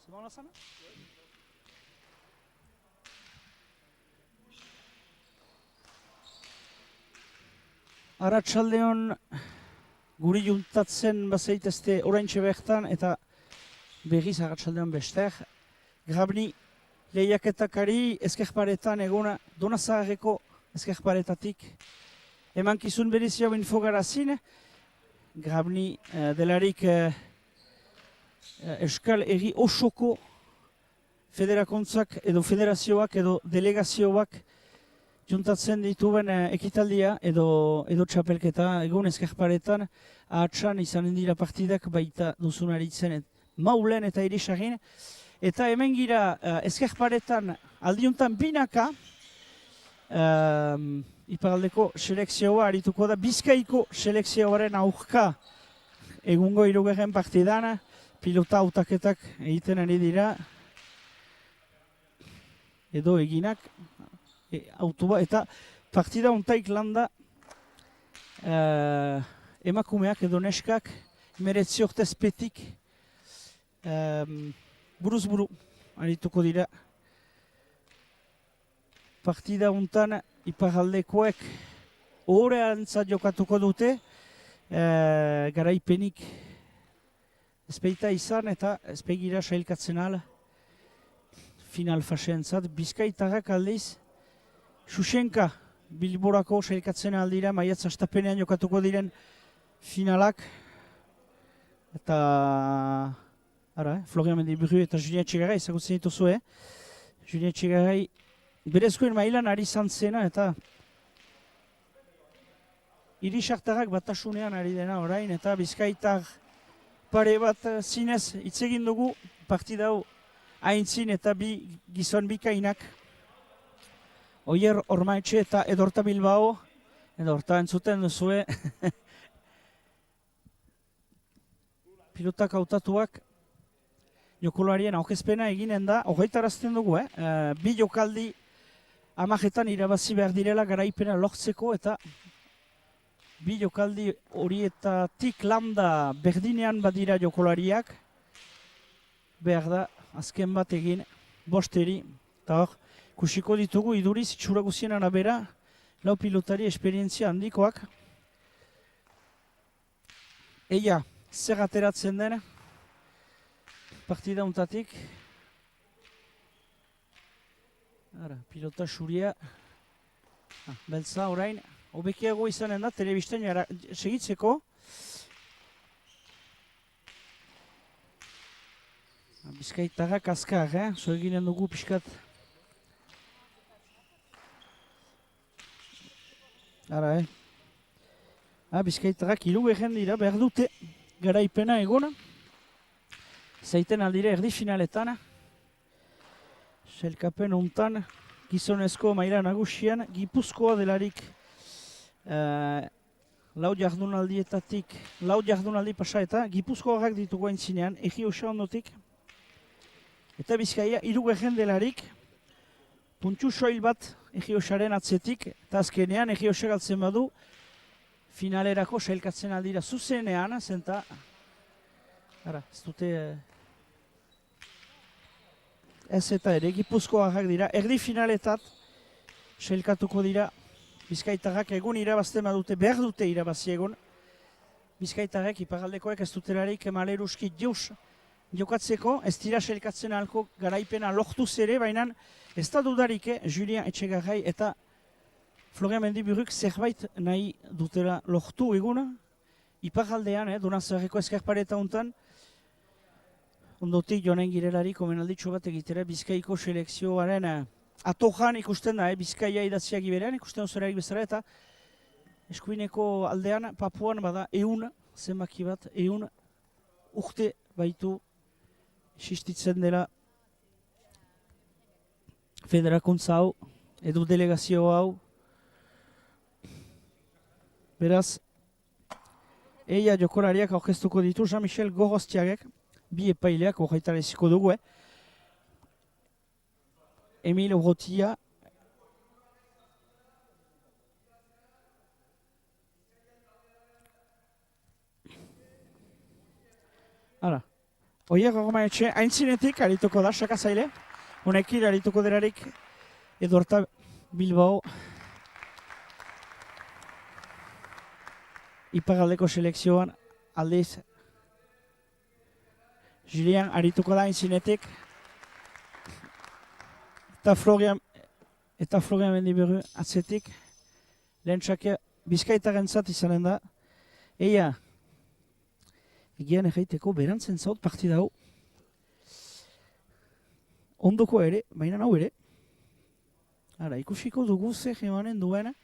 C'est bon la salle? Arratsaldeon guri juntatzen bazaitezte oraintxe bertan eta berriz arratsaldeon bester. Grabni lehiaketakari ezkerparetan egona Donazaharreko ezkerparetatik emankizun berezi hau infogarazin. Grabni delarik Euskal Herri osoko federakontzak edo federazioak edo delegazioak juntatzen dituen ekitaldia edo txapelketa egun ezkerparetan ahatsan izanen dira partidak baita duzunaritzen Maulen eta Irisagin. Eta hemen gira ezkerparetan aldiuntan binaka iparaldeko selekzioa arituko da Bizkaiko selekzioaren aurka egungo hirugarren partidan pilota hautaketak egiten ari dira edo eginak autoba eta partida ontaik landa emakumeak edo neskak 19 urtezpetik buruz buru arituko dira. Partida ontan iparaldekoek horreantzat jokatuko dute garaipenik ezpeita izan eta ezpegira sailkatzen al final faseentzat. Bizkaitarrak aldiz Xuxenka Bilborako sailkatzen aldira maiatz astapenean jokatuko diren finalak eta Florian Mendiburu eta Julien Etxegaray ezagutzen dituzue. Julien Etxegaray berezkoen mailan ari zantzena eta Irisartarrak batasunean ari dena orain eta Bizkaitar pare bat zinez hitz egin dugu partida hau aintzin eta bi gizon bikainak Oier Ormaetxe eta Edorta Bilbao, Edorta entzuten duzue pilotak hautatuak jokolarien aurkezpena eginen da, hogeitarazten dugu, bi jokaldi amajetan irabazi behar direla garaipena lortzeko eta bi jokaldi horietatik landa berdinean badira jokolariak behar da azken bat egin bosteri eta hor kusiko ditugu iduriz itxura guzien arabera lau pilotari esperientzia handikoak. Eia, zer ateratzen den partida untatik. Pilota xuria beltza orain hobekiago izanen da telebisten segitzeko. Bizkaitarrak azkar, zo eginen dugu pixkat. Bizkaitarrak hirugarren dira behar dute garaipena egona. Zaiten aldire erdi finaletan. Sailkapen hontan gizonezko maila nagusian Gipuzkoa delarik lau jardunaldi pasa eta Gipuzkoarrak ditugu aintzinean Egi Osa ondotik. Eta Bizkaia hirugarren delarik puntxu soil bat Egi Osaren atzetik eta azkenean Egi Osa galtzen badu finalerako sailkatzen aldira zuzenean zenta ez dute ez eta ere Gipuzkoarrak dira erdi finaletat sailkatuko dira Bizkaitarrak egun irabazten badute behar dute irabazi egon Bizkaitarrek iparraldekoek ez dutelarik maleruski jokatzeko, ez dira selkatzen ahalko garaipena lortuz ere, baina ez da dudarik Julien Etxegarrai eta Florian Mendiburuk zerbait nahi dutela lortu eguna. Iparraldean, Donazarreko eskerpareta hontan, ondotik joanen girelari komenalditxo bat egitera Bizkaiko selekzioaren atojan ikusten da, Bizkaia idatziak iberean, ikusten ozerarik bezala, eta eskuineko aldean, Papuan bada zenbaki bat, urte baitu existitzen dela federakuntza hau, edo delegazio hau. Beraz, eia jokolariak aurkeztuko ditu Jean-Michel Gorostiagek, bi epaileak horretareziko dugu, Emil Urrutia, hala, Oier Ormaetxe aintzinetik arituko da, sakazaile, honekin arituko derarik Edorta Bilbao iparraldeko selekzioan aldiz Julien arituko da aintzinetik eta Florian Mendiburu atzetik lehen txakia Bizkaitaren zat izanen da. Eia, egian erraiteko berantzen zaut partida hau. Ondoko ere, baina hau ere. Ara, ikusiko dugu zer emanen duena.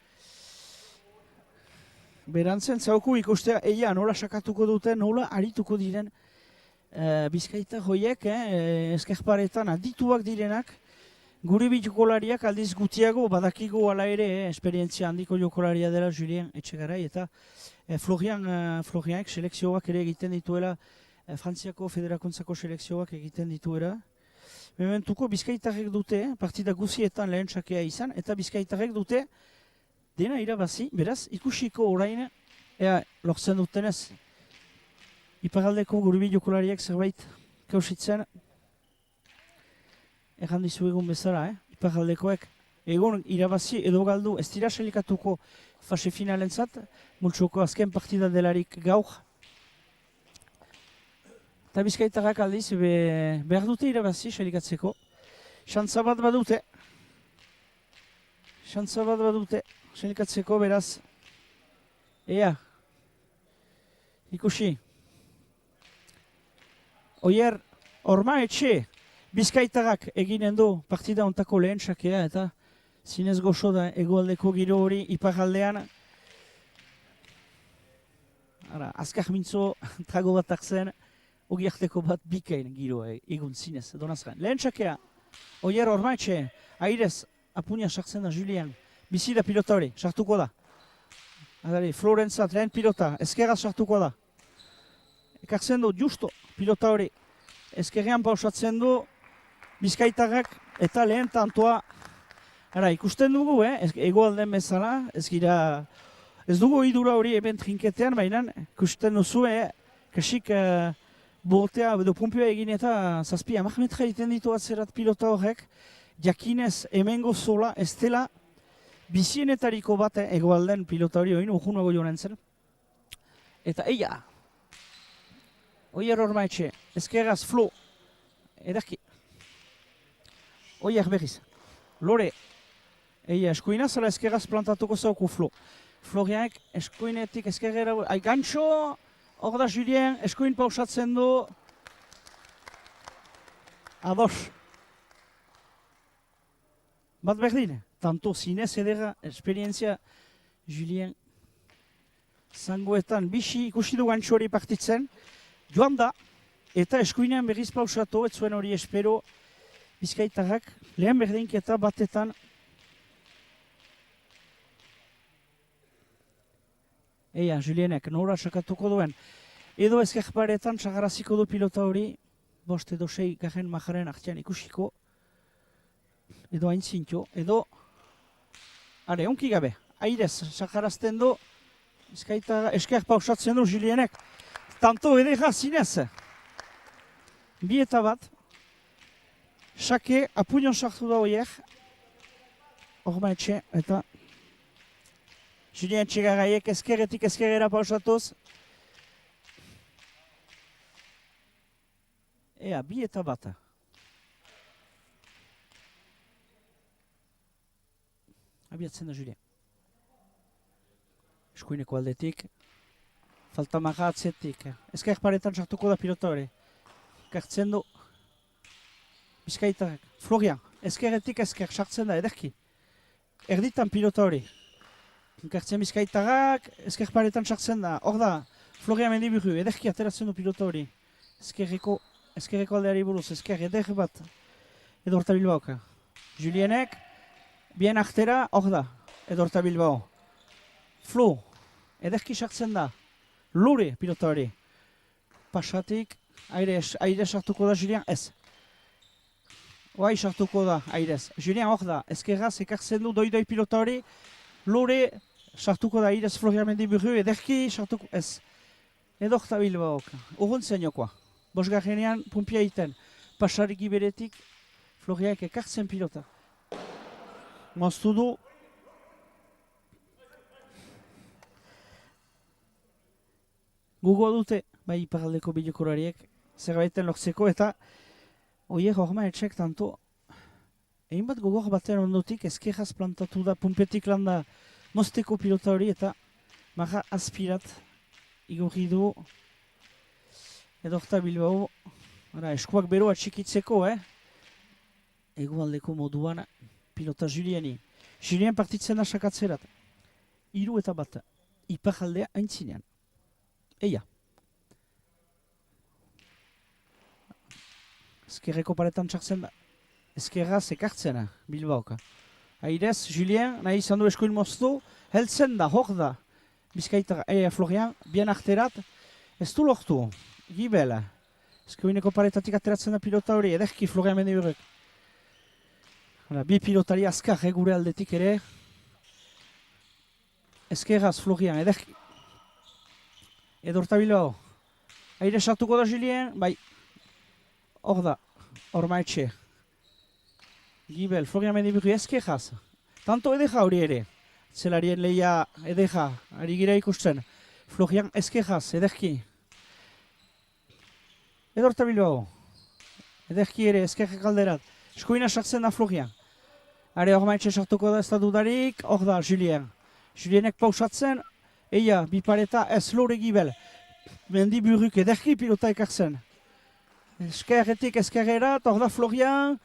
Berantzen zauku ikustea, eia nola sakatuko duten, nola arituko diren Bizkaita hoiek, eskerparetan adituak direnak. Gure bi jokolariak aldiz gutiago badakigu ala ere, esperientzia handiko jokolaria dela Julien Etxegarai eta Florianek selekzioak ere egiten dituela, Frantziako Federakuntzako selekzioak egiten dituela. Mementuko Bizkaitarrek dute, partida guzietan lehen txakea izan, eta Bizkaitarrek dute dena irabazi, beraz ikusiko orain, lortzen dutenez, iparraldeko gure bi jokolariak zerbait kausitzen, erran dizu egun bezala, iparraldekoek egon irabazi edo galdu ez dira selikatuko fase finalentzat, multsoko azken partida delarik gaur. Eta Bizkaitarrak aldiz behar dute irabazi selikatzeko. Xantza bat badute. Selikatzeko beraz. Ea. Ikusi. Oier Ormaetxe. Bizkaitarrak eginen du partida ontako lehen txakea eta zinez gozo da hegoaldeko giro hori iparraldean. Azkar mintzo trago bat hartzen, ogiarteko bat bikain giro egun zinez, Donazaren. Lehen txakea, Oier Ormaetxe, airez apunia sartzen da Julien, bizi da pilota hori, sartuko da. Florentzat lehen pilota, ezkerraz sartuko da. Ekartzen du justo pilota hori, ezkerrean pausatzen du, Bizkaitarrak eta lehen tantoa. Ikusten dugu, egoalden bezala, ez dugu idura hori eben trinketean, baina ikusten duzu, kasik bortea edo pumpioa egin eta 7 metra egiten ditu atzerat pilota horrek, jakinez hemengo zola ez dela bizienetariko bat egoalden pilota hori oin urgunago joan zen. Eta eia, Oier Ormaetxe, ezkerraz Flo, ederki. Oier berriz, Lore, eia eskuina zela ezkerraz plantatuko zauku Flo. Florianek eskuinetik ezkerrera, gantxo, hor da Julien, eskuin pausatzen du. Ados. Bat berdin, tanto zinez edera esperientzia Julien zangoetan bixi ikusi du gantxo hori partitzen. Joan da, eta eskuinean berriz pausatu, ez zuen hori espero Bizkaitarrak, lehen berdinketa batetan. Eia, Julienek, nora sakatuko duen. Edo ezkerparetan txagaraziko du pilota hori, bost edo 6 garen majaren artean ikusiko. Edo aintzintio, edo... onki gabe, airez, sakarazten du, Bizkaitarrak, esker pausatzen du Julienek. Tanto edera zinez. Bi eta bat. Xake, apuñon sartu da Oier. Ormaetxe eta Julien Etxegarraiek ezkerretik ezkerrera pausatuz. Ea, 2-1. Abiatzen da Julien. Eskuineko aldetik. Falta maga atzetik. Ezker paretan sartuko da pilota hori. Gartzen du. Bizkaitarrak. Florian, ezkerretik ezker sartzen da, ederki. Erditan pilota hori. Gartzen Bizkaitarrak, ezker paretan sartzen da. Hor da, Florian Mendiburu, ederki ateratzen du pilota hori. Ezkerreko aldeari buruz, ezker eder bat. Edorta Bilbaoka. Julienek, bien ahtera, hor da. Edorta Bilbao. Flo, ederki sartzen da. Lure pilota hori. Pasatik, aire sartuko da Julien, ez. Oai sartuko da, airez. Julien hor da, ezkerraz ekartzen du doi pilota hori. Lure sartuko da airez Florian Mendiburu, ederki sartuko, ez. Edorta Bilbaok. Urruntzen jokoa. Bosgarrenean pumpia iten. Pasarik iberetik, Florianek ekartzen pilota. Moztu du. Gugo dute, bai iparaldeko bilokorariek, zerbaiten lortzeko eta oiek horma etxek tanto. Egin bat gogor batean ondotik ezkerraz plantatu da, pumpetik landa mozteko pilota hori eta marra aspirat igorri du. Edorta Bilbao, eskuak beroa txikitzeko, Egoaldeko moduan pilota Julieni. Julien partitzen da sakatzerat. 3-1, iparaldea aintzinean. Eia. Ezkerreko paretan txartzen da. Ezkerraz ekartzena, Bilbaoka. Airez, Julien, nahi izan du eskuin moztu, heltzen da, hor da. Bizkaitar, Florian, bien arterat, ez du lortu. Gibel. Eskuineko paretatik ateratzen da pilota hori, ederki Florian Mendiburek. Bi pilotari azkar, gure aldetik ere. Ezkerraz, Florian, ederki. Edorta Bilbao. Aire sartuko da Julien, bai. Hor da, hor maetxe. Gibel, Florian Mendiburu ezkerraz. Tanto edeja hori ere. Zelarien lehia edeja, ari gira ikusten. Florian ezkerraz, ederki. Edorta Bilbao. Ederki ere, ezkerrak alderat. Eskuina sartzen da Florian. Are hor maetxe sartuko da ez da dudarik, hor da Julien. Julienek pausatzen, eia, bipareta ez lore Gibel. Mendiburuk ederki pilota ekartzen. Ezkerretik ezkerrerat, hor da Florian.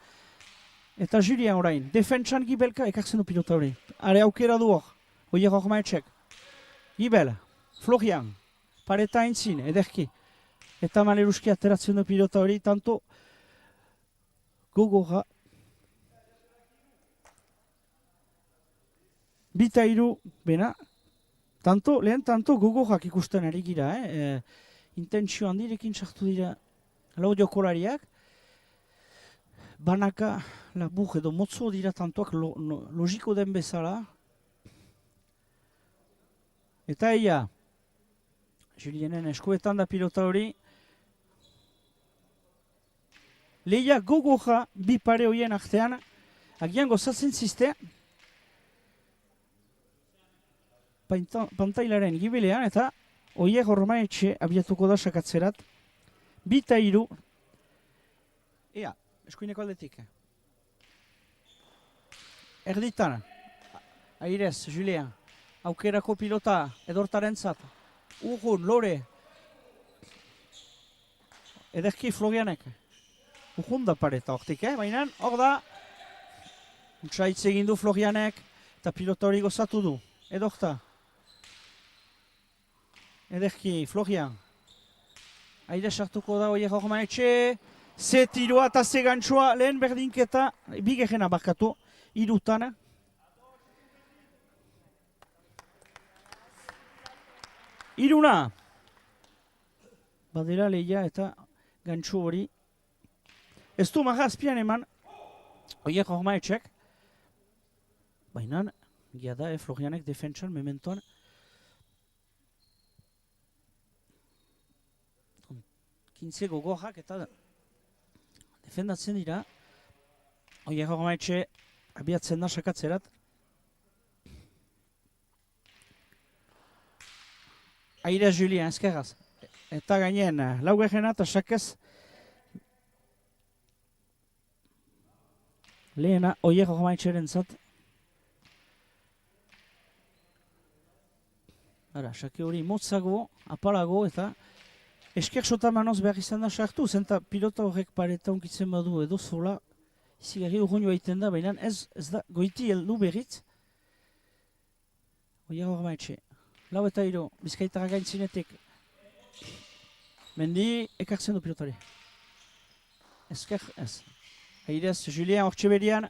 Eta Julien orain. Defentsan Gibelka ekartzen du pilota hori. Are aukera du hor. Oier hor maetxek. Gibel, Florian. Pareta aintzin, ederki. Eta Maleruski ateratzen du pilota hori, tanto gogorra. Bita iru, bena, lehen tanto gogorrak ikusten ari gira, intentsio handirekin sartu dira lau jokolariak, banaka labur edo motzo dira tantoak logiko den bezala. Eta eia, Julienen eskuetan da pilota hori, lehia gogorra bi pare horien artean, agian gozatzen ziste, pantailaren gibilean eta oiek hormaetxe abiatuko da sakatzerat. 2-3. Ea, eskuineko aldetik. Erditan, airez, Julien, aukerako pilota edortaren zat. Urrun, lore. Ederki Florianek. Urrun da pareta hortik, baina hor da. Untsaitz egin du Florianek eta pilota hori gozatu du. Edorta. Ederki, Florian. Aire sartuko da oiek hor maetxe. Ze tiroa eta ze gantzua lehen berdinketa. Bigerrena barkatu. 3. Iruna. Badera lehia eta gantzu hori. Ez du marra azpian eman. Oiek hor maetxek. Baina, gia da, Florianek defentsan, mementoan. Kintze gogorrak eta defendatzen dira. Oiek hor maetxe abiatzen da sakatzerat. Aire Julien, ezkerraz. Eta gainen, laugarrena eta sakez Lehena, Oier Ormaetxeren zat. Ara, sake hori motzago, apalago eta esker sota manoz behar izan da sartu, zenta pilota horrek pareta onkitzen badu edo zola izigarri urruño egiten da, baina ez da goiti heldu berriz. Oier Ormaetxe. Lau eta hiru, Bizkaitarra gaintzinetik. Mendi ekartzen du pilotari. Esker, ez. Haidez, Julien Hortxeberian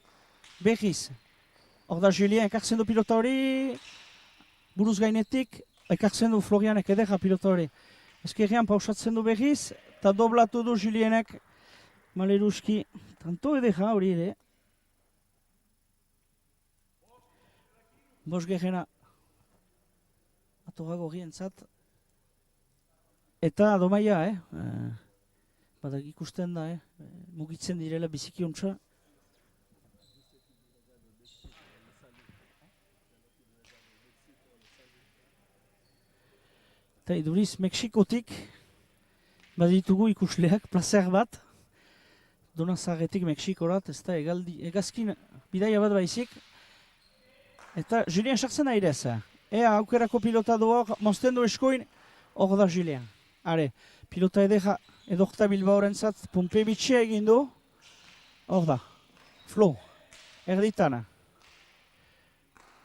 berriz. Hor da Julien ekartzen du pilota hori. Buruz gainetik, ekartzen du Florianek edera pilota hori. Eskerrean pausatzen du berriz, eta doblatu du Julienek. Maleruski, tanto edera hori ere. Bosgerrena. Atorago rientzat. Eta adomaia, badak ikusten da, mugitzen direla biziki ontsa. Eta iduriz, Mexikotik baditugu ikusleak, plazer bat. Donazarretik Mexikorat, ez da egazkin bidaia bat baizik. Eta Julien sartzen airez. Ea aukerako pilota du hor, mozten du eskoin, hor da Julien. Are, pilota edera edokta Bilbaoren zat, Pompe bitxea egin du. Hor da, Flo, erditana.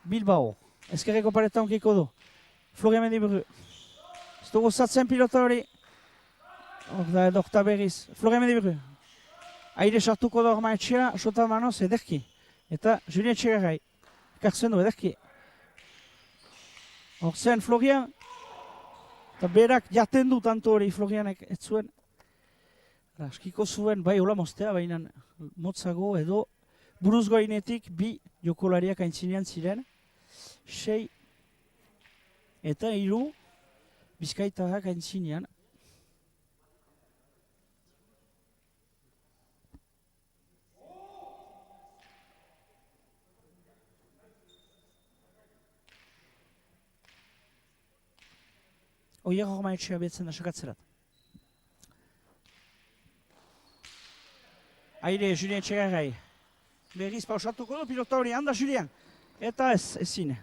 Bilbao, ezkerreko pareta onkiko du. Florian Mendiburu. Ez dugu zatzen pilota hori. Hor da edokta berriz. Florian Mendiburu. Aire sartuko da Ormaetxea, sota manoz ederki. Eta Julien Txegarrai. Ekartzen du ederki. Hor zen Florian. Eta berak jaten du tanto hori Florianek ez zuen. Askiko zuen, bai hola moztea, baina motzago edo buruz goinetik bi jokolariak aintzinean ziren. 6 eta 3 Bizkaitarrak aintzinean. Oier Ormaetxea betzen da sakatzerat. Aire, Julien Txegarrai. Berriz pausatuko du pilota hori, handa Julien. Eta ez, ezin.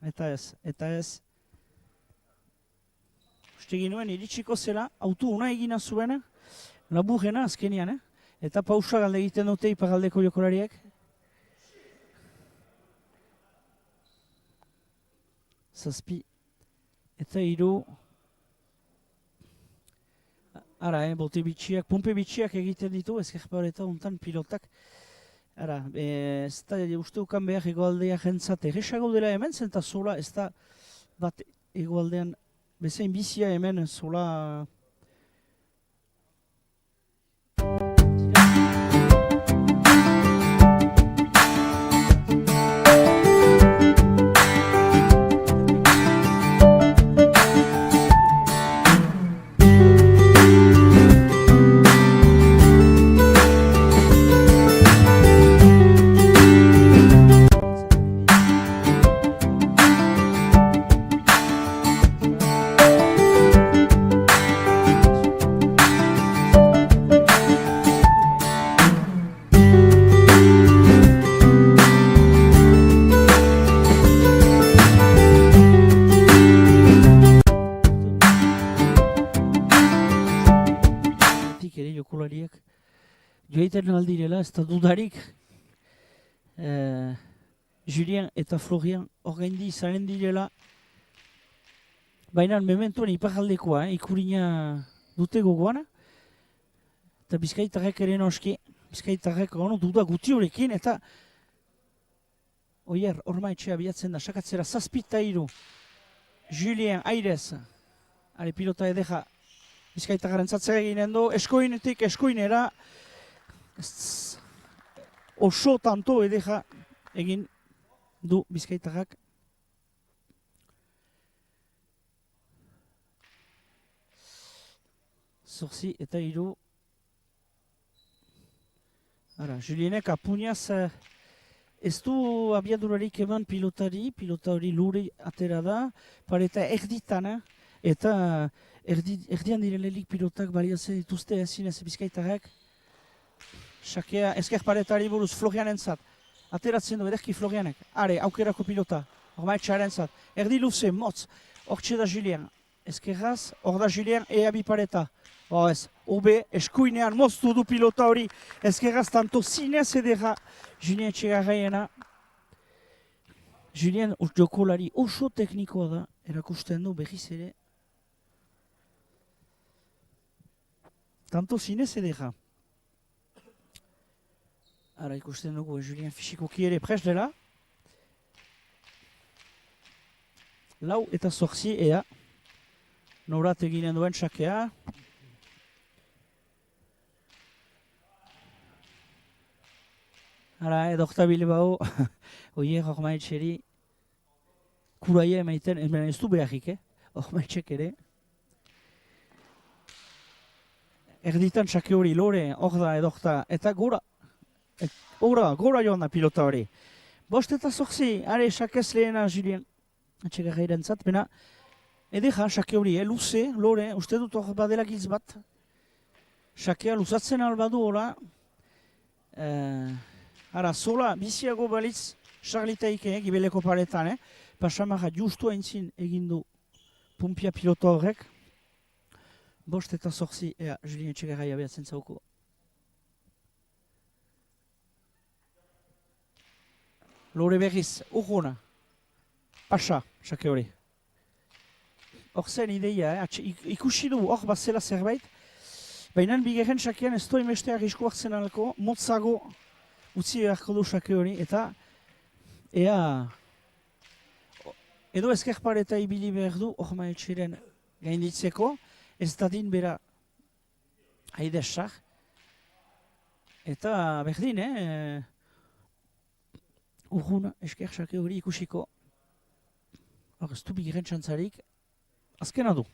Eta ez. Ustegi nuen iritsiko zela, autu una egina zuen, laburrena azkenian, eta pausa galde egiten dute iparaldeko jokolariek. Zazpi. Eta 3. Ara, bote bitxiak, Pompe bitxiak egiten ditu, ezkerpareta untan pilotak. Ara, ez da uste ukan behar egoaldea jentzat erresago dela hemen, zenta zola ez da bat egoaldean bezain bizia hemen zola... Joiten aldirela, ez da dudarik. Julien eta Florian orgaindi izanen direla. Baina mementuan iparaldekoa, ikurina dute gogoan. Eta Bizkaitarrek ere noski. Bizkaitarrek duda guti horrekin. Eta Oier Ormaetxea bilatzen da, sakatzera 7-3. Julien Airez. Are pilota edera Bizkaitarraren zatzera eginen du. Eskoinetik eskoinera. Oso tanto edera egin du Bizkaitarrak. Zorzi eta 3. Ara, Julienek apuñaz ez du abiadurarik eman pilota hori luri atera da, pareta erditan, eta erdian direlelik pilotak baliatzen dituzte ezin ez Bizkaitarrak. Sakea ezker paretari buruz Florian entzat. Ateratzen du ederki Florianek. Are, aukerako pilota. Ormaetxearen zat. Erdi luze, motz. Hortxe da Julien. Ezkerraz, hor da Julien ea bipareta. Ez, obe, eskuinean moztu du pilota hori. Ezkerraz, tanto zinez edera Julien Etxegarraiena. Julien jokolari oso teknikoa da. Erakusten du behiz ere. Tanto zinez edera. Ara ikusten dugu, Julien fisikoki ere prest dela. Lau eta zorzi ea. Norat eginen duen sakea. Ara, edokta Bilbao. Oie, Ormaetxeri. Kuraia emaiten, ez du beharrik, Ormaetxek ere. Erditan sake hori lore, hor da edokta, eta gora. Gora joan da pilota hori. Bost eta zorzi, are sakez lehena Julien. Etxegarrairen zat, bena. Edeka, sake hori, luze, lore, uste dut hor badela giltz bat. Sakea luzatzen albadu hola. Ara, zola, biziago balitz, Charlitaik, gibeleko paretan, Pasamara justu haintzin egindu pumpia pilota horrek. Bost eta zorzi, Julien Etxegarraia behatzen zauko. Lore berriz, urguna. Pasa, sake hori. Hor zen ideia, ikusi du hor bazela zerbait. Baina bigarren sakean ez doi mestea arrisku hartzen alko, motzago utzi beharko du sake hori, eta ea edo ezkerpareta ibili behar du Ormaetxeren gainditzeko, ez dadin bera haidesak. Eta berdin, urguna esker sake hori ikusiko. Hor ez du bigarren txantzarik, azkena du.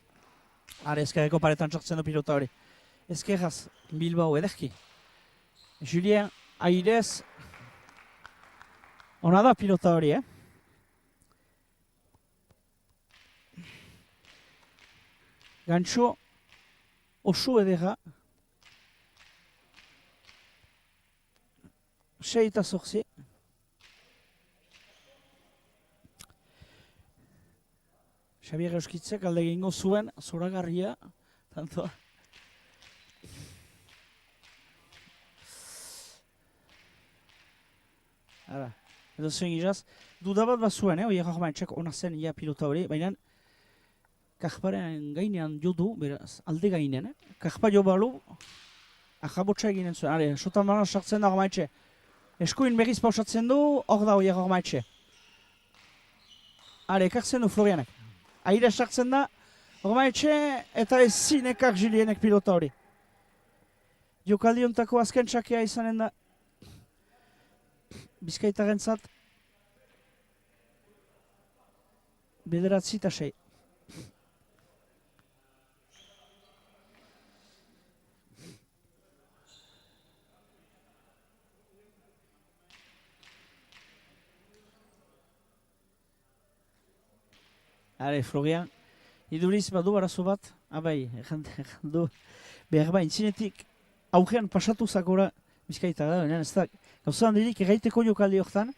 Are ezkerreko paretan txartzen du pilota hori. Ezkerraz, Bilbao ederki. Julien, airez, ona da pilota hori, Gantxo oso edera. 6 eta zorzi. Xabier Euskitzek alde egingo zuen, zoragarria. Tanto. Ara, edo zuen gizaz. Dudabat bat zuen, oier Ormaetxek ona zen ia pilota hori, baina Kajparen gainean jo du, beraz, alde gainean, Kajpa jo balu, ajabotxa eginen zuen. Are, sotan bana sartzen da Ormaetxe. Eskuin berriz pausatzen du, hor da oier Ormaetxe. Are, ekartzen du Florianek. Aire sartzen da, Ormaetxe eta ezin ekar Julienek pilota hori. Jokaldi hontako azken txakea izanen da. Bizkaitaren zat. Bederatzi eta 6. Are, Florian, iduriz badu arazo bat, abai, du, behar ba, intzinetik, augean pasatu zakora, Bizkaita da, ez da, gauza handirik erraiteko jokaldi hortan,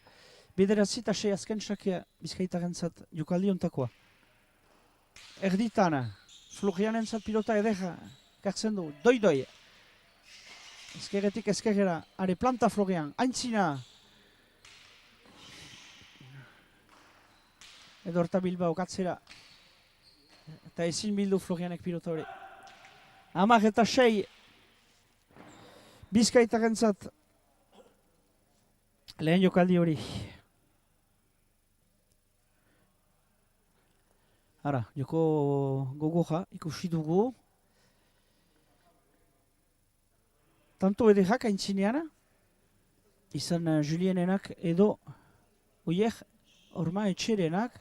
bederatzi eta 6 azken sakea Bizkaitaren zat jokaldi hontakoa. Erditana, Florianen zat pilota edera, kartzen du, doi. Ezkerretik ezkerrera, are planta Florian, aintzina. Edorta Bilbao katzera. Eta ezin bildu Florianek pilota hori. 10 eta 6. Bizkaitaren zat. Lehen jokaldi hori. Ara, joko gogoja ikusi dugu. Tanto edehak aintzineana. Izan Julienenak edo oier Ormaetxerenak.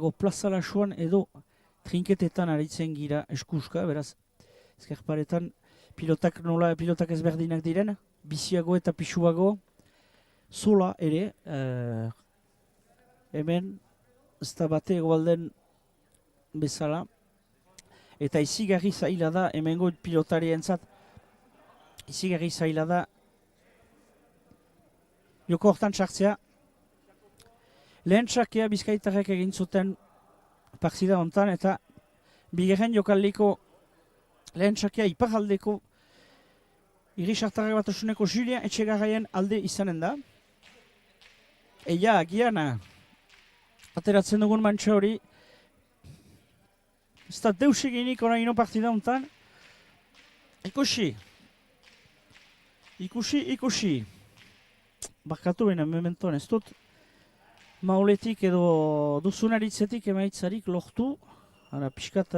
gehiago plaza lasuan edo trinketetan aritzen gira eskuska, beraz, ezkerparetan pilotak ezberdinak diren, biziago eta pixuago, zola ere, hemen, ez da bate egoalden bezala, eta izigarri zaila da, hemengo pilotarientzat, izigarri zaila da, joko hortan txartzea, lehen txakea Bizkaitarrek egin zuten partida hontan, eta bigarren jokaldiko lehen txakea iparaldeko Irisartarrak Batasuneko Julien Etxegarraien alde izanen da. Eia, agian, ateratzen dugun mantxa hori, ez da deus eginik oraino partida hontan. Ikusi. Barkatu baina mementoan ez dut. Mauletik edo duzunaritzetik emaitzarik lortu. Ara, pixkat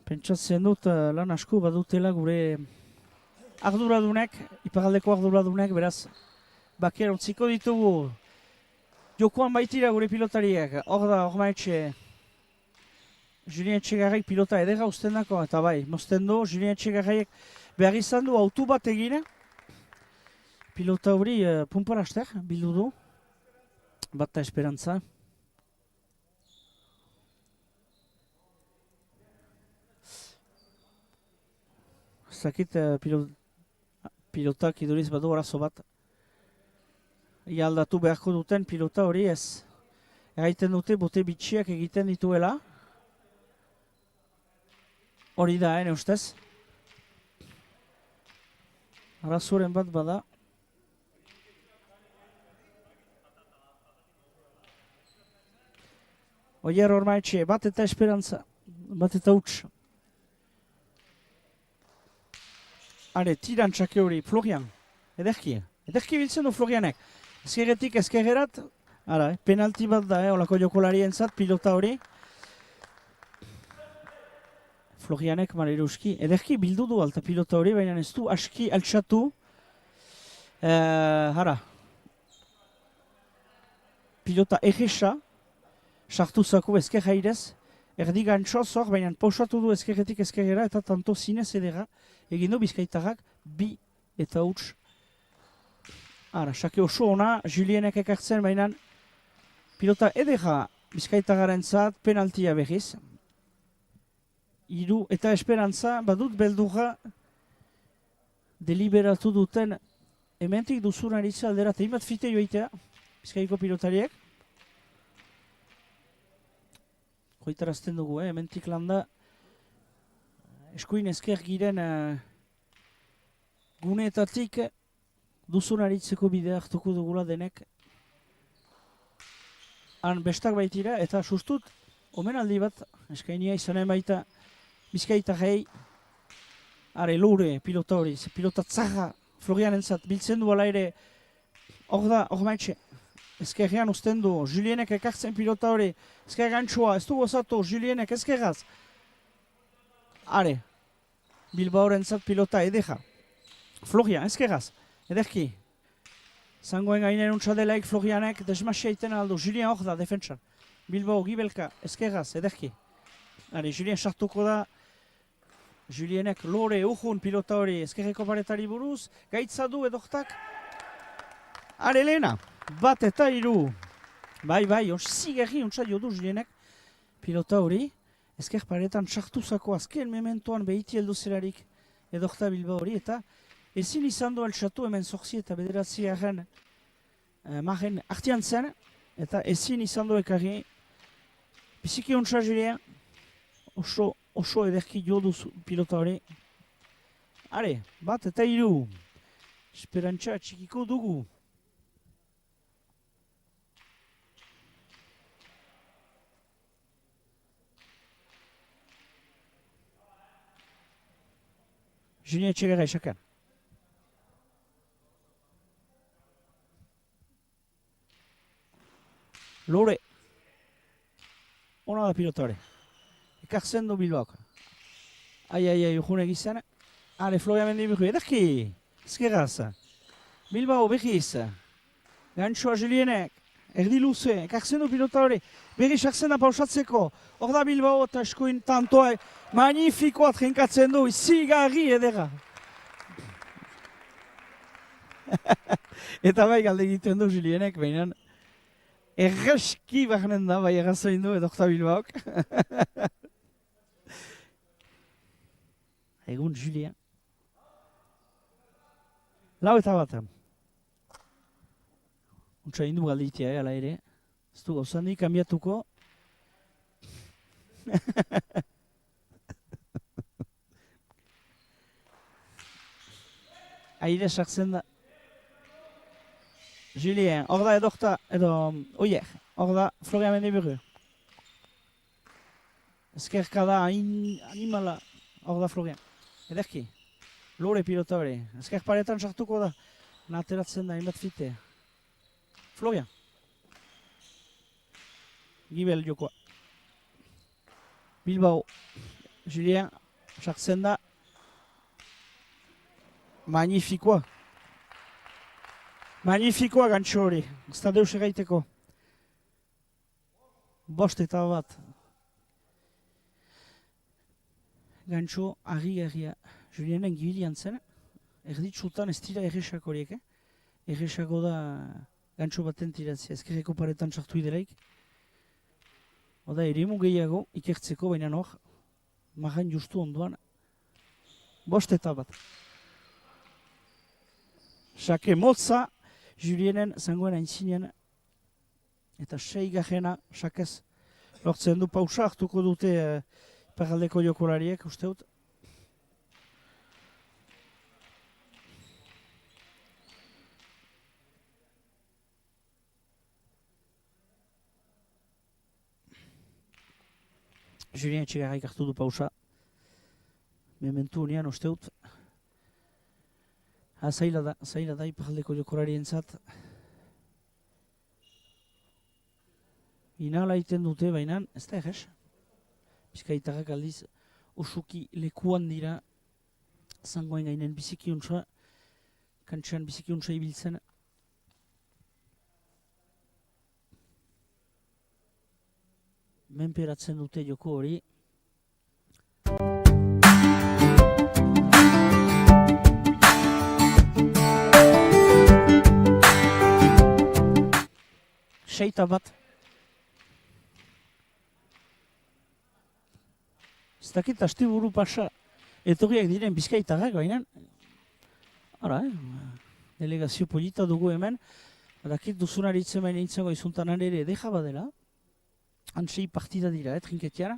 pentsatzen dut lan asko badutela gure arduradunek, iparaldeko arduradunek, beraz, baker ontziko ditugu. Jokoan baitira gure pilotariak. Hor da, hor maitxe, Julien Etxegarraik pilota edera usten dako, eta bai, mozten du, Julien Etxegarraik behar izan du autu bat egine. Pilota hori pumparaster, bildu du. Bata esperantza. Zakit pilotak iduriz badu arazo bat. Ia aldatu beharko duten pilota hori ez. Egiten dute bote bitxiak egiten dituela. Hori da, ustez. Arazoren bat bada. Oier hor maitxe, bat eta esperantza. Bat eta huts. Are, tiran txake hori, Florian. Ederki biltzen du Florianek. Ezkerretik ezkerrerat. Ara, penalti bat da, olako jokolarien zat, pilota hori. Florianek Maleruski. Ederki bildu du alta pilota hori, baina ez du aski altxatu. Hara. Pilota egesa. Sartu zako ezker jairez. Erdi gantxoz hor, baina pausatu du ezkerretik ezkerrera eta tanto zinez edera. Egin du Bizkaitarrak, 2 eta huts. Ara, xake oso ona, Julienek ekartzen, baina pilota edera Bizkaitarraren zat, penaltia berriz. 3 eta esperantza, badut beldurra deliberatu duten hementik duzunaritza aldera, eta bat fite joitea, Bizkaiko pilotariek. Hoitarazten dugu, hementik landa eskuin ezker giren guneetatik duzunaritzeko bidea hartuko dugula denek. Han bestak baitira eta sustut omenaldi bat eskainia izanen baita Bizkaitarrei. Are lore pilota hori, pilota tzaha Florianentzat biltzen du ala ere. Hor da, hor maitxe. Ezkerrean usten du, Julienek ekartzen pilota hori, ezker gantxoa, ez du gozatu, Julienek ezkerraz. Are, Bilbaorentzat pilota edeja. Florian, ezkerraz, ederki. Zangoen gainen untsadelaik Florianek desmasia iten aldu, Julien hor da, defentsan. Bilbao, Gibelka, ezkerraz, ederki. Are, Julien sartuko da, Julienek lore uhun pilota hori, ezkerreko paretari buruz, gaitza du edoktak. Are, lehena. Bat eta 3. Bai, zigerri untsa jo du Julienek pilota hori. Ezker paretan sartuzako azken mementoan behiti heldu zelarik edokta Bilbao hori. Eta ezin izan du altxatu hemen 8 eta 9 maren artian zen. Eta ezin izan du ekarri. Biziki untsa Julien. Oso ederki jo du pilota hori. Are, bat eta 3. Esperantza txikiko dugu. Julien Etxegarra esakan. Lore. Ona da pilotare. Ekartzen du Bilbaok. Ai, ujune gizan. Are, Florian Mendi bihu. Ederki. Ezkerraz. Bilbao behiz. Gantxoa Julienek. erdi luze, ekartzen du pilota hori, berri sartzen da pausatzeko, hor da Bilbao eta eskuin tantoa, magnifikoa trenkatzen du, zigarri edera. Eta bai galde egiten du Julienek, baina erreski barnen da, bai errazoin du edo Horta Bilbaok. Egun Julien. Lau eta bat. Untsa hindu galditia, ala ere. Ez du gauzandik, kanbiatuko. Aire sartzen da. Julien, hor da edokta, edo oier. Hor da Florian Mendiburu. Ezkerka da animala. Hor da Florian. Ederki. Lore pilota hori. Ezker paretan sartuko da. Nateratzen da, inbat fite. Florian. Gibel jokoa. Bilbao. Julien. Sartzen da. Magnifikoa. Magnifikoa gantxo hori. Ez da deus egaiteko. Bost eta bat. Gantxo argi-argia. Julienen gibilian zen. Erditsutan ez dira erresak horiek. Erresako da gantxo baten tiratzea. Ezkerreko paretan sartu idelaik. Oda eremu gehiago ikertzeko, baina hor. Magan justu onduan. Bost eta bat. Sake motza. Julienen zangoen aintzinean. Eta 6. sakez. Lortzen du pausa hartuko dute iparraldeko jokolariek, uste dut. Julien etxegarraik hartu du pausa. Mementu unean, uste dut. Zaila da iparraldeko jokolarien zat. Inala iten dute, baina ez da errez. Bizkaitarrak aldiz usuki lekuan dira zangoen gainen bizikiuntza, kantxan bizikiuntza ibiltzen. Menperatzen dute joko hori. Seita bat. Ez dakit asteburu pasa etorriak diren bizkaitarrak, baina delegazio polita dugu hemen. Dakit duzunari itzen baina intzago izuntanan ere edeja badela. Antzei partida dira, trinketiara.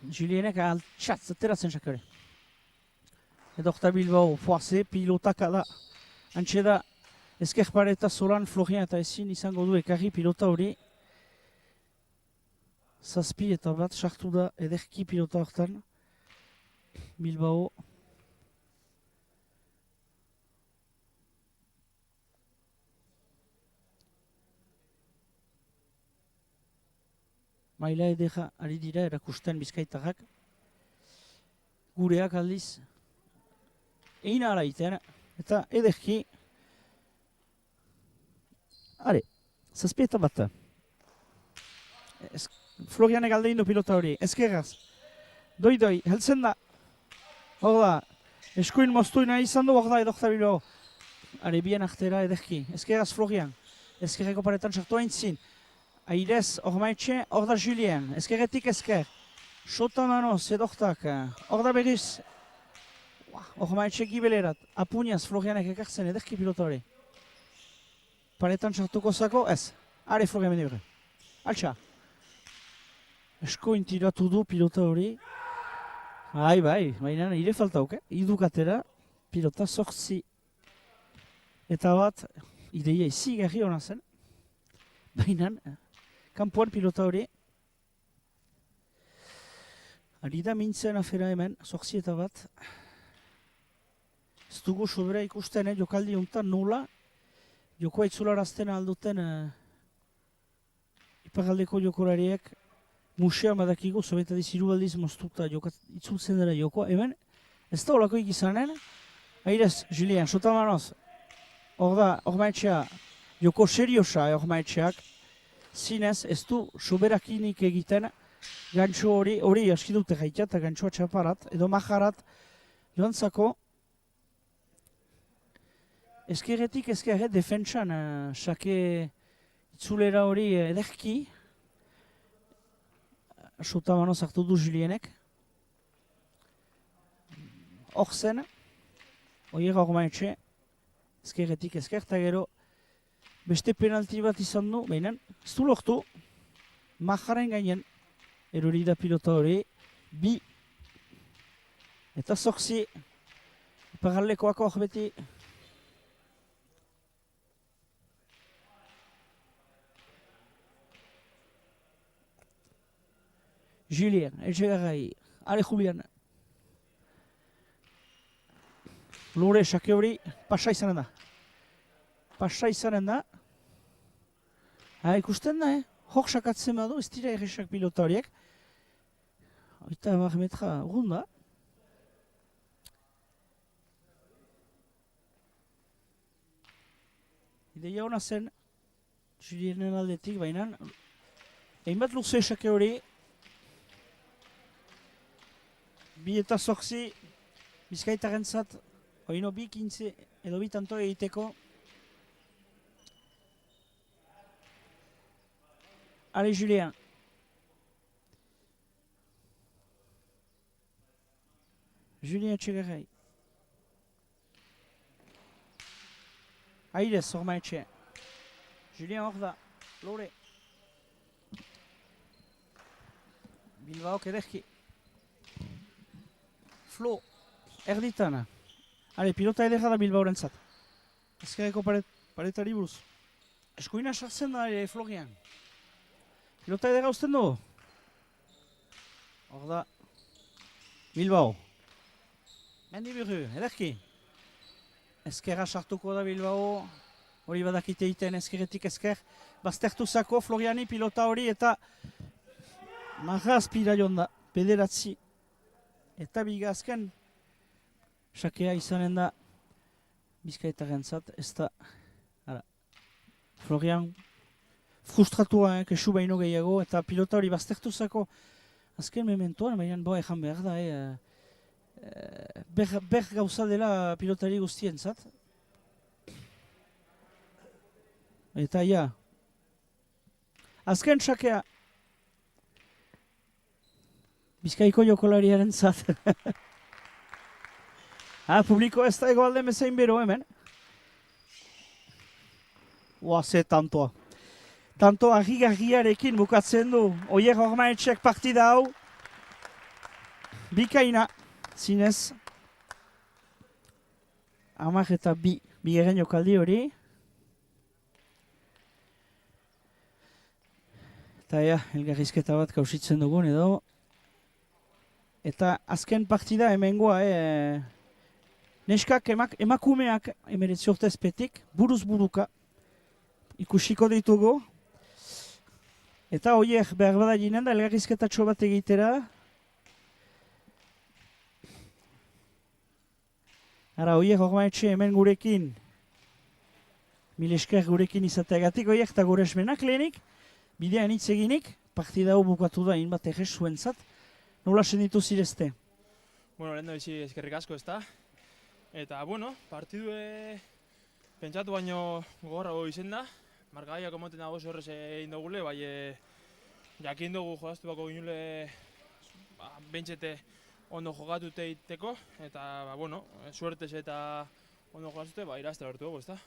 Julienek altxatz, ateratzen sakare. Edo Horta Bilbao, foaze, pilotaka da. Antxe da, ezker pareta zoran Florian eta ezin izango du ekarri pilota hori. Zazpi eta bat sartu da ederki pilota hortan. Bilbao. Maila edera ari dira erakusten bizkaitarrak. Gureak aldiz. Eina ala iten. Eta ederki. Hale, zazpi eta bat. Florianek alde indu pilota hori, ezkerraz. Doi, heltzen da. Hor da, eskuin moztuina izan du, hor da edo Horta Bilbao. Hale, bien ahtera ederki. Ezkerraz Florian. Ezkerreko paretan sartu aintzin. Airez, hor maitxe, hor da Julien. Ezkerretik ezker. Sota manoz, edoktak. Hor da berriz. Hor maitxe gibelerat. Apuniaz Florianek ekartzen ederki pilota hori. Paretan sartuko zako, ez. Hale Florian Mendiburu. Altxa. Eskoin tiratu du pilota hori. Bai, baina nire falta auke. Idukatera, pilota 8. Eta bat, ideia izigarri hona zen. Baina, kanpoan pilota hori. Ari da mintzen afera hemen, 8 eta bat. Ez dugu sobera ikusten, jokaldi honetan nula. Jokoa itzularazten alduten iparraldeko jokolariek. Musea badakigu, sobetadiz hirualdiz moztuta itzultzen dela jokoa. Hemen, ez da olakoik izanen. Airez, Julien, sota manoz. Hor da, hor maitxea, joko seriosa Ormaetxeak, zinez ez du soberakinik egiten, gantxo hori aski dute gaita eta gantxoa txaparat, edo majarat joan zako, ezkerretik ezkerret defentsan, sake itzulera hori ederki, suta manoz hartu du Julienek. Hor zen, oiera Ormaetxe, ezkerretik ezker, eta gero beste penalti bat izan du, baina ez du lortu, majaren gainen, erori da pilota hori, 2 eta 8, iparaldekoak hor beti. Julien, Etxegarrai, ale Julian. Lore sake hori pasa izanen da. Pasa izanen da. Ikusten da, hor sakatzen badu, ez dira erresak pilota horiek. 30 metra urrun da. Ideia hona zen, Julienen aldetik, baina egin bat luze sake hori, 2 eta 8, Bizkaitarentzat, oino 2-15 edo 2 tanto egiteko. Ale Julien. Julien Etxegarrai. Airez, Ormaetxe. Julien hor da, Lore. Bilbaok ederki. Flo, erditan. Ale, pilota edera da Bilbaorentzat. Ezkerreko paretari buruz. Eskuina sartzen da Florian. Pilota edera usten du. Hor da, Bilbao. Mendiburu, ederki. Ezkerra sartuko da Bilbao. Hori badakite egiten ezkerretik ezker. Baztertu zako Floriani pilota hori eta marra azpira joan da. 9 eta biga azken. Sakea izanen da Bizkaitarentzat, ez da Florian frustratua, kesu baino gehiago, eta pilota hori baztertu zako azken mementoan, baina ejan behar da, ber gauza dela pilotari guztientzat. Eta ja, azken sakea Bizkaiko jokolariaren zat. Publiko ez da egoalde mezain bero hemen. Ze tantoa. Tanto argi-gargiarekin bukatzen du Oier Ormaetxeak partida hau. Bikaina, zinez. 10 eta 2 bigarren jokaldi hori. Eta elgarrizketa bat kausitzen dugun edo. Eta azken partida hemengoa, neskak emakumeak 19 urtez petik, buruz buruka ikusiko ditugu. Eta Oier behar bada ginen da elgarrizketatxo bat egitera. Ara, Oier Ormaetxe hemen gurekin, mil esker gurekin izateagatik, Oier, eta gure esmenak lehenik, bidean hitz eginik, partida hau bukatu da inbat errez zuentzat. Nola senditu zirezte? Bueno, lehen doizi eskerrik asko, ezta? Eta, bueno, partidu pentsatu baino gogorrago izen da. Markagaiak emoten dago horrez egin dugule, bai jakin dugu jodaztu bako ginule bentxete ondo jogatute egiteko. Eta, bueno, suertez eta ondo jogatute, irazte lortu dugu, ezta?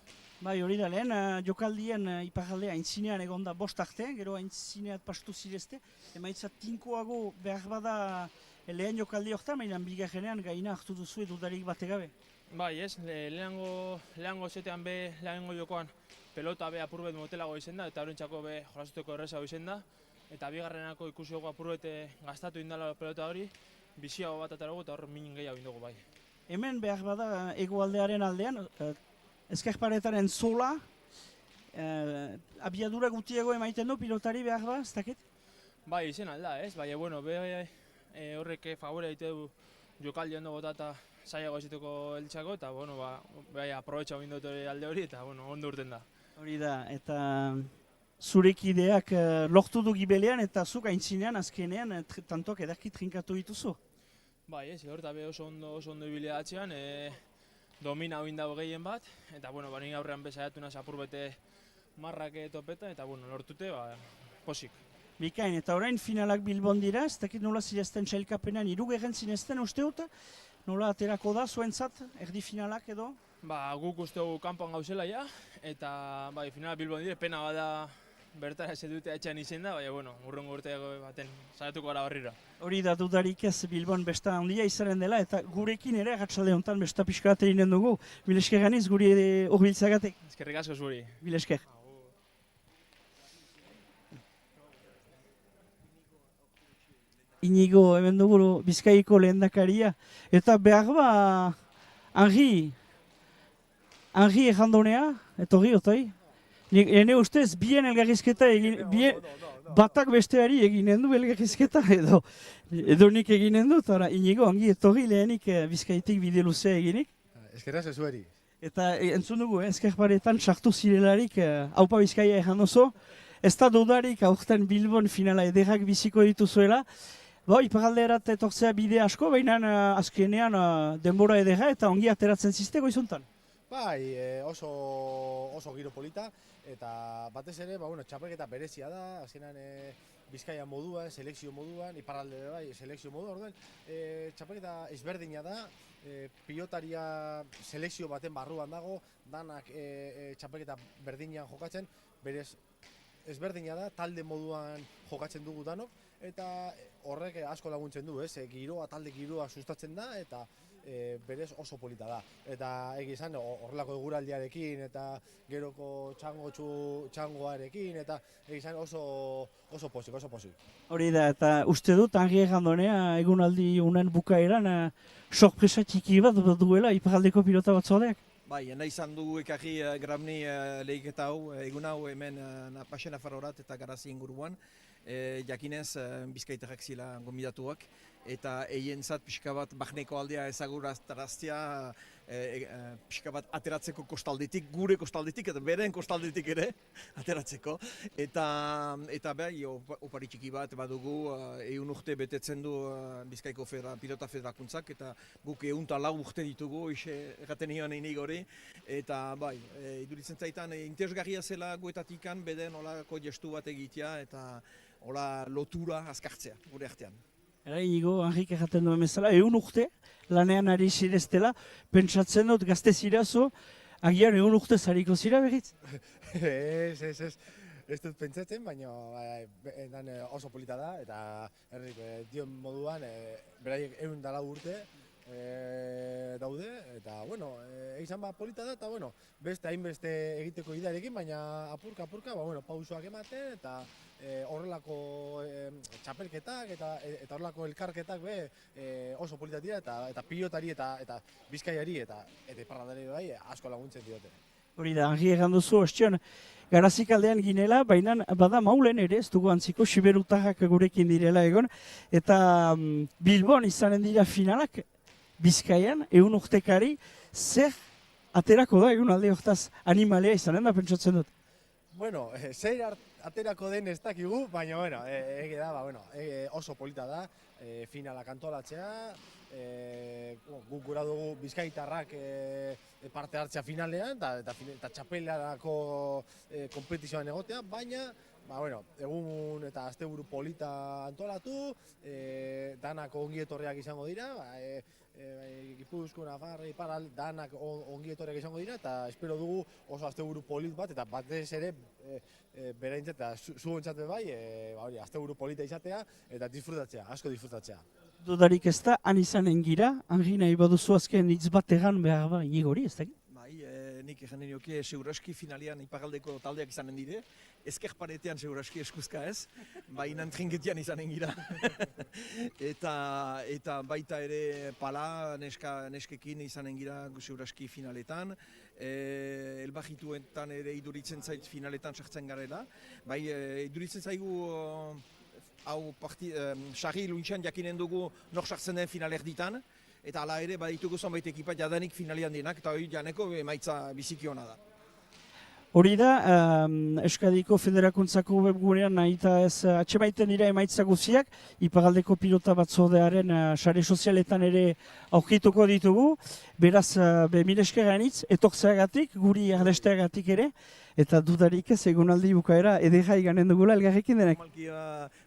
Bai, hori da lehen, jokaldien iparraldea aintzinean egon da 5 arte, gero aintzineat pastu zirezte. Emaitzat tinkoago behar bada lehen jokaldi horretan, baina bigarrenean gaina hartu duzu dudarik bategabe. Bai, ez, lehengo zetean be, lehengo jokoan pelota be apurbet motelago izen da, eta horrentzako be jolazuteko errezago izen da. Eta bigarrenako ikusi dugu apurbet gastatu indala pelota hori, biziago bat atarago eta hor minin gehiago indugu bai. Hemen behar bada egoaldearen aldean, ezkerparetaren zola, abiadura gutiago emaiten du pilotari behar ba, ez dakit? Bai, izen alda, ez? Bai, bueno, horrek favore egite du jokaldi ondo bota eta zailago eziteko eltsako, eta, bueno, bai, aprobetxa egin dut alde hori, eta, bueno, ondo urten da. Hori da, eta zurekideak lortu du gibelean eta zuk aintzinean azkenean tantoak ederki trinkatu dituzu. Bai, ez, hor eta be oso ondo ibilia atzean, domina hau indago gehien bat, eta bueno, nik aurrean bezaiatu naz apur bete marrak topeta, eta bueno, lortute, posik. Bikain, eta orain finalak Bilbon dira, ez dakit nola zirezten txailkapenan, irugerren zinezten uste dut, nola aterako da zuentzat, erdi finalak edo? Guk uste dugu kanpoan gauzela ja, eta bai, finala Bilbon dire, pena bada bertara ez dute etxean izen da, baina bueno, urrengo urte baten saiatuko gara barrira. Hori da dudarik ez Bilbon besta handia izaren dela, eta gurekin ere agatsalde honetan besta pixka bat eginen dugu. Bilesker ganiz guri urbiltzagatek. Eskerrik asko zuri. Bilesker. Inigo, hemen dugu Bizkaiko lehendakaria, eta behar ba, Henri errandonea, etorri, otoi? Hene ustez, bien elgarrizketa egin, batak besteari eginen du elgarrizketa, edo nik eginen dut, Inigo, ongi etorri lehenik Bizkaitik bide luzea eginik. Eskerraz ezueri. Eta entzun dugu, ezkerparetan sartu zirelarik, haupa Bizkaia erran oso, ez da dudarik aurten Bilbon finala ederrak biziko dituzuela. Iparalderat etortzea bide asko, baina azkenean denbora ederra eta ongi ateratzen zizteko izuntan. Bai, oso giro polita, eta batez ere, txapelketa berezia da, azkenan Bizkaia moduan, selekzio moduan, iparralde bai, selekzio moduan, orduan, txapelketa ezberdina da, pilotaria selekzio baten barruan dago, danak txapelketa berdinean jokatzen, berez ezberdina da, talde moduan jokatzen dugu danok, eta horrek asko laguntzen du, talde giroa sustatzen da, eta berez oso polita da. Eta egizan horrelako eguraldiarekin eta geroko txangoarekin eta egizan oso posik. Hori da, eta uste dut, Henri errandonea egunaldi unen bukaeran sorpresa txiki bat duela iparaldeko pilota batzordeak. Bai, nahi izan dugu ekarri Grabni lehiketa hau, egun hau hemen Pasen Nafarrorat eta Garazi inguruan. Jakinez Bizkaitarrak zila gonbidatuak eta eientzat pixka bat bahneko aldea ezaguraztaraztea pixka bat ateratzeko kostaldetik, gure kostaldetik eta beren kostaldetik ere ateratzeko. Eta bai, opari txiki bat badugu, ehun urte betetzen du Bizkaiko pilota federakuntzak eta guk 104 urte ditugu, erraten nion Inigori. Eta bai, iduritzen zaitan interesgarria zela guetatikan beden olako gestu bat egitea eta hola lotura azkartzea gure artean. Inigo, Henrik erraten duen bezala, 100 urte lanean ari zireztela, pentsatzen dut gazte zirazo, agian 100 urte zariko zira berriz? Ez dut pentsatzen, baina oso polita da, eta Henrik dion moduan, beraiek 104 urte daude, eta egizan polita da, eta beste hainbeste egiteko idearekin, baina apurka, pausoak ematen, eta horrelako txapelketak eta horrelako elkarketak oso polita dira, eta pilotari eta Bizkaiari eta iparraldeari bai asko laguntzen diote. Hori da, Henri egan duzu, ostion, Garazik aldean ginela, baina bada maulen ere, ez dugu antziko, siberutarrak gurekin direla egon, eta Bilbon izanen dira finalak, Bizkaian, 100 urtekari, zer aterako da egun alde hortaz animalea izanen da, pentsatzen dut? Zer aterako den ez dakigu, baina ege da, oso polita da, finalak antolatzea, guk gura dugu Bizkaitarrak parte hartzea finalean, eta txapelarako kompetizioan egotea, baina egun eta asteburu polita antolatu, danak ongietorriak izango dira, Gipuzko, Nafarra, Iparralde, danak ongietorriak izango dira, eta espero dugu oso asteburu polit bat, eta batez ere beraintzat eta zuentzat bai, asteburu polita izatea, eta disfrutatzea, asko disfrutatzea. Dudarik ez da, han izanen gira, Henri nahi baduzu azken hitz bat egan behar ba, Inigori, ez da? Bai, nik egin nioke seguraski finalian iparraldeko taldeak izanen dire, ezker paretean seguraski eskuzka ez, baina trinketian izanen gira. Eta baita ere pala neskekin izanen gira seguraski finaletan, elbajituetan ere iduritzen zait finaletan sartzen garela, bai iduritzen zaigu hau sarri luntxean jakinen dugu nor sartzen den finaler ditan, eta hala ere baditugu zonbait ekipa jadanik finalian denak, eta hori janeko emaitza biziki hona da. Hori da, Euskadiko Federakuntzako webgunean nahi eta ez atxemaiten dira emaitza guziak, Iparraldeko pilota batzordearen sare sozialetan ere aurkituko ditugu, beraz, mila esker hainitz, etortzeagatik, guri ardesteagatik ere, eta dudarik ez egunaldi bukaera edera iganen dugula elgarrekin denek. Normalki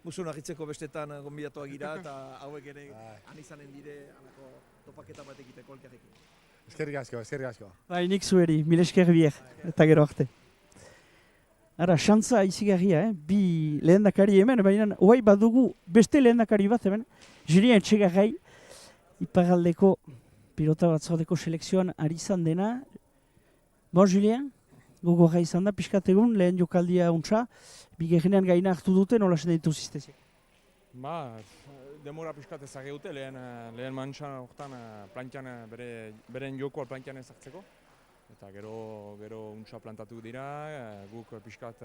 guzun agitzeko bestetan gonbidatuak gira eta hauek ere anizanen dire alako topaketa bat egiteko elkarrekin. Eskerrik asko, eskerrik asko. Bai, nik zueri, mila esker bier, eta gero arte. Ara, xantza izigarria, bi lehendakari hemen, baina hoai badugu beste lehendakari bat hemen, Julien Etxegarrai, Iparraldeko pilota batzordeko selekzioan ari izan dena. Bon, Julien, gogorra izan da, pixkat egun, lehen jokaldia untsa, bigarrenean gaina hartu dute, nola zen ditu ziztezik? Ba, demora pixkat ezageute, lehen mantxan horretan plantian, beren jokoa plantian ezartzeko. Eta gero untsa plantatu dira, guk pixkat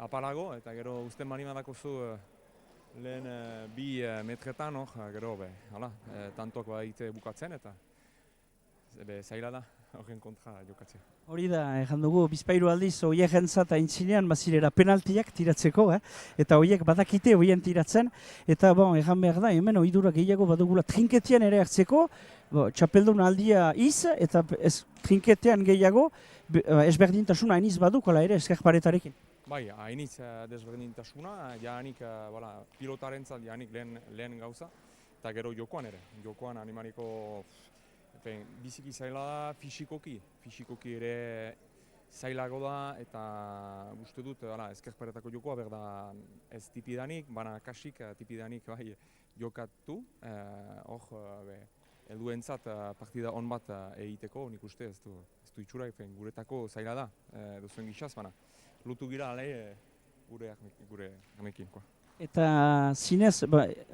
apalago, eta gero usten mani badakozu lehen bi metretan, gero tantoak badite bukatzen, eta zaila da horren kontra jokatzea. Hori da, erran dugu, bizpairu aldiz, oiek jentzat aintzinean, bazirera penaltiak tiratzeko, eta oiek badakite oien tiratzen, eta erran behar da, hemen oidura gehiago badugula trinketian ere hartzeko, txapeldun aldia iz, eta trinketean gehiago, ezberdintasuna hainiz badukola ere eskerparetarekin. Bai, hainitz desberdintasuna, jaanik pilotarentzat jaanik lehen gauza, eta gero jokoan ere. Jokoan animaliko biziki zaila da fisikoki ere zailago da, eta uste dut ezkerparetako jokoa berda ez tipidanik, bana kasik tipidanik jokatu, helduentzat partida on bat egiteko, nik uste ez du itxura, guretako zaila da, duzuen gixaz, baina lutu gira gure amekin. Eta zinez,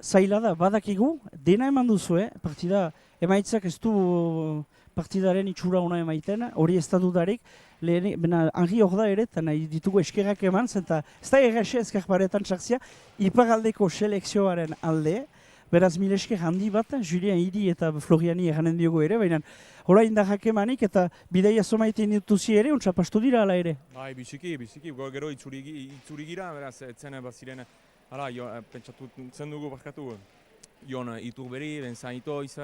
zaila da, badakigu, dena eman duzu, partida emaitzak ez du partidaren itxura ona emaiten, hori ez da dudarik, Henri hor da ere, eta nahi ditugu eskerrak eman, eta ez da errexe eskerparetan txartzia, Iparraldeko selekzioaren alde, beraz mil esker handi bat, Julien Hiri eta Floriani erranen diogu ere, baina hola indarrak emanik eta bideia somaiten dituzi ere, untsa pastu dira ala ere. Bai, biziki, gero itzuri gira, beraz, etzen baziren, pentsatu zen dugu barkatu, Jon Iturberi, Benzan Itoiz,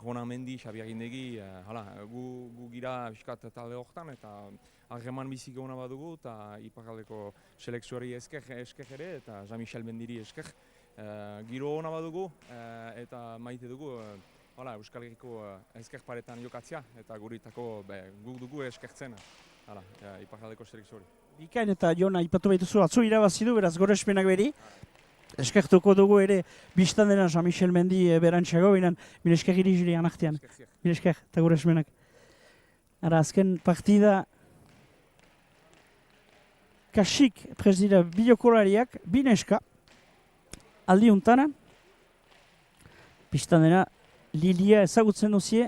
Ronan Mendi, Xabier Gindegi, gu gira biskat talde horretan, eta harreman biziki hona badugu, eta Iparraldeko selekzioari esker ere, eta Jean-Michel Mendiri esker. Giro hona badugu, eta maite dugu Euskal Herriko eskerparetan jokatzea, eta guritako guk dugu eskertzen Iparraldeko selekzioari. Bikain eta Jon aipatu behituzu atzu irabazidu, beraz gorespenak beri. Eskertuko dugu ere biztan dena Jean-Michel Mendi berantxago, binen mil esker giri Julian artean. Mil esker eta gorespenak. Ara azken partida kasik presdira bideokolariak, bineska, aldi untana, biztan dena Lilia ezagutzen duzie,